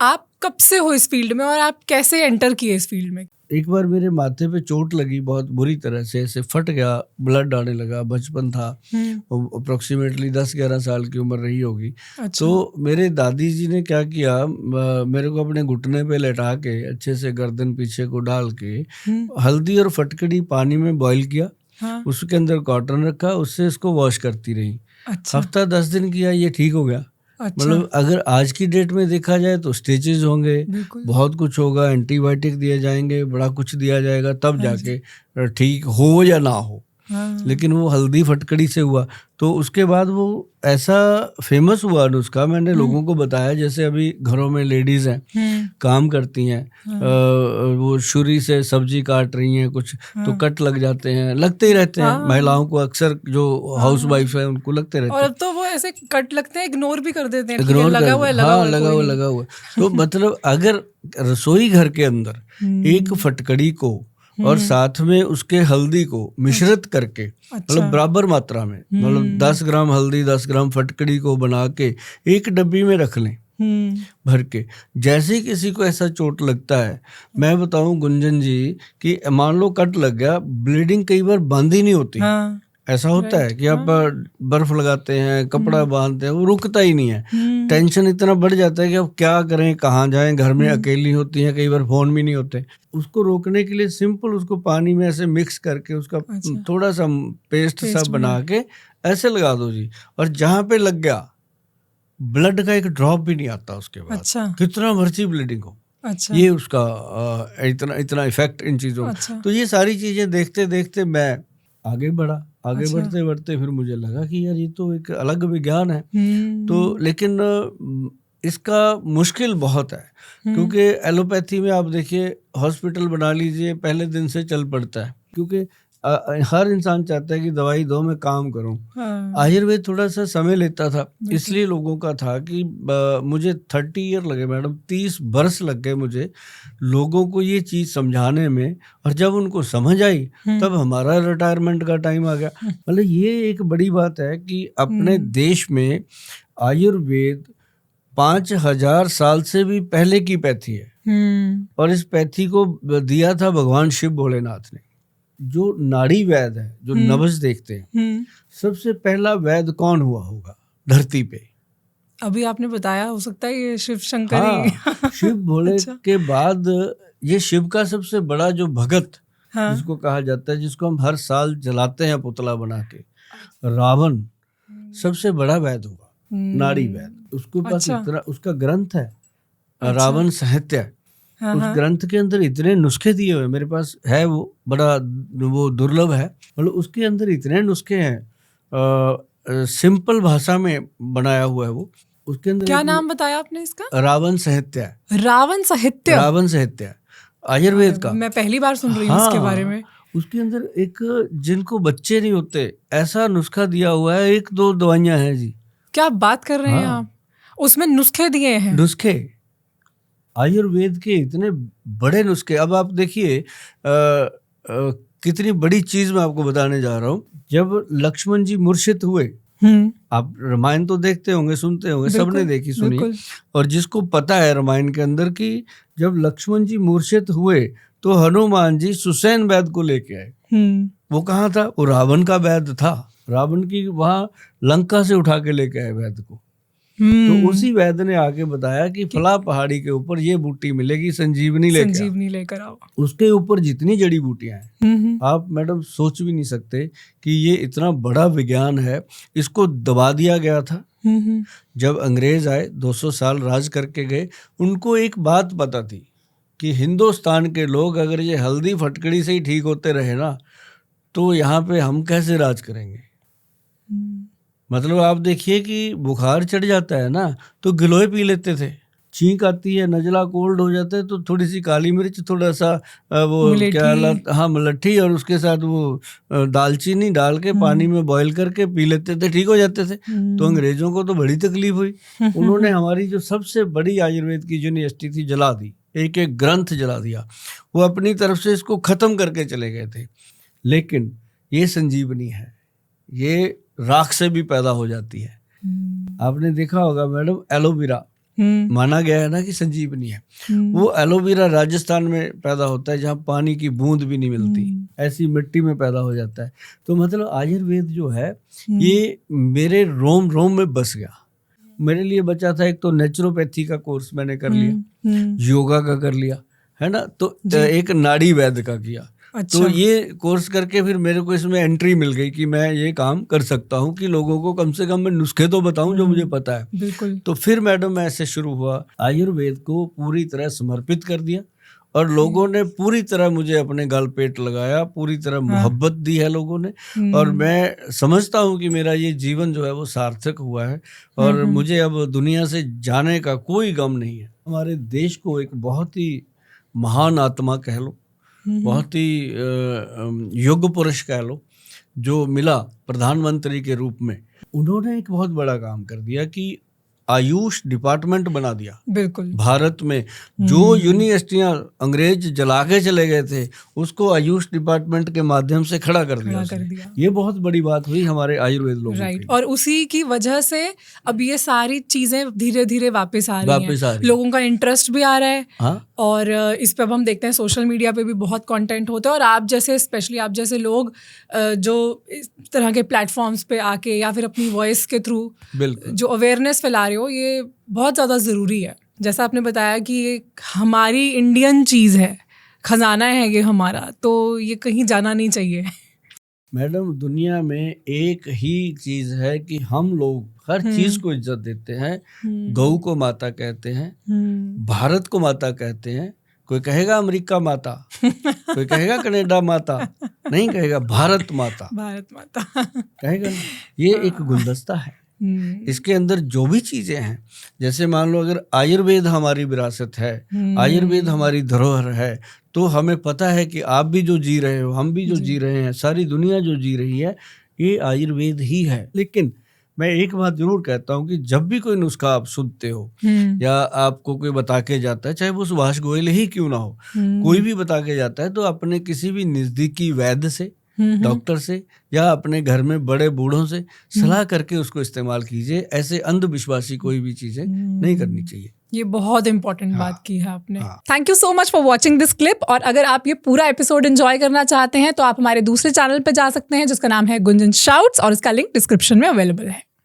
आप कब से हो इस फील्ड में और आप कैसे एंटर किए इस फील्ड में? एक बार मेरे माथे पे चोट लगी बहुत बुरी तरह से, ऐसे फट गया, ब्लड आने लगा। बचपन था, अप्रोक्सीमेटली 10-11 साल की उम्र रही होगी। अच्छा। तो मेरे दादी जी ने क्या किया, मेरे को अपने घुटने पे लेटा के अच्छे से गर्दन पीछे को डाल के हल्दी और फटकड़ी पानी में बॉईल किया। हाँ। उसके अंदर कॉटन रखा, उससे इसको वॉश करती रही। अच्छा। हफ्ता 10 दिन किया, ये ठीक हो गया। अच्छा। मतलब अगर आज की डेट में देखा जाए तो स्टिचेस होंगे, बिल्कुल। बहुत कुछ होगा, एंटीबायोटिक दिए जाएंगे, बड़ा कुछ दिया जाएगा, तब हाँ जाके ठीक हो या ना हो। हाँ। लेकिन वो हल्दी फटकड़ी से हुआ। तो उसके बाद वो ऐसा फेमस हुआ नुस्खा, मैंने लोगों को बताया। जैसे अभी घरों में लेडीज हैं, काम करती हैं, वो छुरी से सब्जी काट रही हैं कुछ, तो कट लग जाते हैं, लगते ही रहते हैं। महिलाओं को अक्सर जो हाउस वाइफ है उनको लगते रहते और हैं। अब तो वो ऐसे कट लगते हैं, इग्नोर भी कर देते हैं, इग्नोर लगा हुआ है, लगा हुआ है, लगा हुआ। तो मतलब अगर रसोई घर के अंदर एक फटकड़ी को और साथ में उसके हल्दी को मिश्रित करके, मतलब बराबर मात्रा में, मतलब 10 ग्राम हल्दी 10 ग्राम फटकड़ी को बना के एक डब्बी में रख लें भर के। जैसे ही किसी को ऐसा चोट लगता है, मैं बताऊं गुंजन जी कि मान लो कट लग गया, ब्लीडिंग कई बार बंद ही नहीं होती। ऐसा होता है कि आप बर्फ लगाते हैं, कपड़ा बांधते हैं, वो रुकता ही नहीं है। टेंशन इतना बढ़ जाता है कि अब क्या करें, कहाँ जाएं, घर में अकेली होती हैं, कई बार फोन भी नहीं होते। उसको रोकने के लिए सिंपल उसको पानी में ऐसे मिक्स करके उसका थोड़ा सा पेस्ट सा बना के ऐसे लगा दो जी, और जहाँ पे लग गया ब्लड का एक ड्रॉप भी नहीं आता उसके बाद। कितना मर्जी ब्लीडिंग हो। ये उसका इतना इफेक्ट इन चीजों। तो ये सारी चीजें देखते देखते मैं आगे बढ़ा। आगे बढ़ते बढ़ते फिर मुझे लगा कि यार ये तो एक अलग विज्ञान है। तो लेकिन इसका मुश्किल बहुत है, क्योंकि एलोपैथी में आप देखिए, हॉस्पिटल बना लीजिए, पहले दिन से चल पड़ता है, क्योंकि हर इंसान चाहता है कि दवाई दो, मैं काम करूं। आयुर्वेद थोड़ा सा समय लेता था, इसलिए लोगों का था कि मुझे 30 ईयर लगे मैडम, 30 वर्ष लग गए मुझे लोगों को ये चीज समझाने में। और जब उनको समझ आई तब हमारा रिटायरमेंट का टाइम आ गया। मतलब ये एक बड़ी बात है कि अपने देश में आयुर्वेद 5000 साल से भी पहले की पैथी है, और इस पैथी को दिया था भगवान शिव भोलेनाथ ने। जो नाड़ी वैद है, जो नब्ज देखते हैं, सबसे पहला वैद कौन हुआ होगा धरती पे? अभी आपने बताया, हो सकता है ये शिव शंकर ही। शिव भोले के बाद ये शिव का सबसे बड़ा जो भगत जिसको कहा जाता है, जिसको हम हर साल जलाते हैं पुतला बना के, रावण सबसे बड़ा वैद हुआ, नाड़ी वैद। उसके पास इतना, उसका ग्रंथ है रावण साहित्य। उस ग्रंथ के अंदर इतने नुस्खे दिए हुए, मेरे पास है, वो बड़ा वो दुर्लभ है। मतलब उसके अंदर इतने नुस्खे हैं, सिंपल भाषा में बनाया हुआ है वो। उसके अंदर क्या नाम बताया आपने इसका? रावण साहित्य। रावण साहित्य? रावण साहित्य आयुर्वेद का। मैं पहली बार सुन रही हूँ इसके बारे में। उसके अंदर एक, जिनको बच्चे नहीं होते ऐसा नुस्खा दिया हुआ है, 1-2 दवाइयां हैं जी। क्या बात कर रहे हैं आप? उसमें नुस्खे दिए हैं? नुस्खे, आयुर्वेद के इतने बड़े नुस्खे। अब आप देखिए कितनी बड़ी चीज मैं आपको बताने जा रहा हूँ। जब लक्ष्मण जी मूर्छित हुए, आप रामायण तो देखते होंगे, सुनते होंगे, सबने देखी सुनी। और जिसको पता है रामायण के अंदर कि जब लक्ष्मण जी मूर्छित हुए तो हनुमान जी सुसैन वैद्य को लेके आए। वो कहाँ था? वो रावण का वैद्य था। रावण की वहां लंका से उठा के लेके आए वैद्य को। तो उसी वैद्य ने आके बताया कि फला पहाड़ी के ऊपर ये बूटी मिलेगी, संजीवनी लेकर आओ। उसके ऊपर जितनी जड़ी बूटियां हैं, आप मैडम सोच भी नहीं सकते कि ये इतना बड़ा विज्ञान है। इसको दबा दिया गया था। जब अंग्रेज आए, 200 साल राज करके गए, उनको एक बात पता थी कि हिंदुस्तान के लोग अगर ये हल्दी फटकड़ी से ही ठीक होते रहे ना, तो यहाँ पे हम कैसे राज करेंगे। मतलब आप देखिए कि बुखार चढ़ जाता है ना तो गिलोय पी लेते थे, छींक आती है, नजला कोल्ड हो जाता है तो थोड़ी सी काली मिर्च, थोड़ा सा वो क्या मलट्ठी, और उसके साथ वो दालचीनी डाल के पानी में बॉईल करके पी लेते थे, ठीक हो जाते थे। तो अंग्रेजों को तो बड़ी तकलीफ हुई। उन्होंने हमारी जो सबसे बड़ी आयुर्वेद की यूनिवर्सिटी थी जला दी, एक एक ग्रंथ जला दिया। वो अपनी तरफ से इसको खत्म करके चले गए थे। लेकिन ये संजीवनी है, ये राख से भी पैदा हो जाती है। आपने देखा होगा मैडम, एलोवेरा माना गया है ना कि संजीवनी है। वो एलोवेरा राजस्थान में पैदा होता है जहाँ पानी की बूंद भी नहीं मिलती, ऐसी मिट्टी में पैदा हो जाता है। तो मतलब आयुर्वेद जो है ये मेरे रोम रोम में बस गया। मेरे लिए बचा था एक तो नेचुरोपैथी का कोर्स मैंने कर लिया, योगा का कर लिया, है ना, तो एक नाड़ी वैद्य का किया। अच्छा। तो ये कोर्स करके फिर मेरे को इसमें एंट्री मिल गई कि मैं ये काम कर सकता हूँ कि लोगों को कम से कम मैं नुस्खे तो बताऊं जो मुझे पता है। बिल्कुल। तो फिर मैडम ऐसे शुरू हुआ, आयुर्वेद को पूरी तरह समर्पित कर दिया और लोगों ने पूरी तरह मुझे अपने गल पेट लगाया, पूरी तरह मोहब्बत दी है लोगों ने। और मैं समझता हूँ कि मेरा ये जीवन जो है वो सार्थक हुआ है और मुझे अब दुनिया से जाने का कोई गम नहीं है। हमारे देश को एक बहुत ही महान आत्मा कह लो, बहुत ही योग्य पुरुष कह लो, जो मिला प्रधानमंत्री के रूप में, उन्होंने एक बहुत बड़ा काम कर दिया कि आयुष डिपार्टमेंट बना दिया। बिल्कुल। भारत में जो यूनिवर्सिटियां अंग्रेज जला के चले गए थे उसको आयुष डिपार्टमेंट के माध्यम से खड़ा कर दिया। ये बहुत बड़ी बात हुई हमारे आयुर्वेद लोगों राइट। और उसी की वजह से अब ये सारी चीजें धीरे धीरे वापस आ रही हैं। लोगों का इंटरेस्ट भी आ रहा है। हाँ? और इस पे अब हम देखते हैं सोशल मीडिया पे भी बहुत कंटेंट होता है और आप जैसे, स्पेशली आप जैसे लोग जो इस तरह के प्लेटफॉर्म्स पे आके या फिर अपनी वॉइस के थ्रू जो अवेयरनेस फैला रहे हो, ये बहुत ज़्यादा ज़रूरी है। जैसा आपने बताया कि ये हमारी इंडियन चीज़ है, खजाना है ये हमारा, तो ये कहीं जाना नहीं चाहिए। मैडम, दुनिया में एक ही चीज़ है कि हम लोग हर चीज़ को इज्जत देते हैं। गऊ को माता कहते हैं, भारत को माता कहते हैं। कोई कहेगा अमेरिका माता, कोई कहेगा कनाडा माता, नहीं कहेगा भारत माता। भारत माता कहेगा। ये एक गुलदस्ता है, इसके अंदर जो भी चीजें हैं, जैसे मान लो अगर आयुर्वेद हमारी विरासत है, आयुर्वेद हमारी धरोहर है, तो हमें पता है कि आप भी जो जी रहे हो, हम भी जो जी रहे हैं, सारी दुनिया जो जी रही है, ये आयुर्वेद ही है। लेकिन मैं एक बात जरूर कहता हूँ कि जब भी कोई नुस्खा आप सुनते हो या आपको कोई बता के जाता है, चाहे वो सुभाष गोयल ही क्यों ना हो, कोई भी बता के जाता है, तो अपने किसी भी नजदीकी वैद्य से, डॉक्टर से या अपने घर में बड़े बूढ़ों से सलाह करके उसको इस्तेमाल कीजिए। ऐसे अंधविश्वासी कोई भी चीजें नहीं करनी चाहिए। ये बहुत इंपॉर्टेंट बात की है आपने। Thank you so much for watching this clip. और अगर आप ये पूरा एपिसोड एंजॉय करना चाहते हैं तो आप हमारे दूसरे चैनल पे जा सकते हैं जिसका नाम है गुंजन शाउट्स, और इसका लिंक डिस्क्रिप्शन में अवेलेबल है।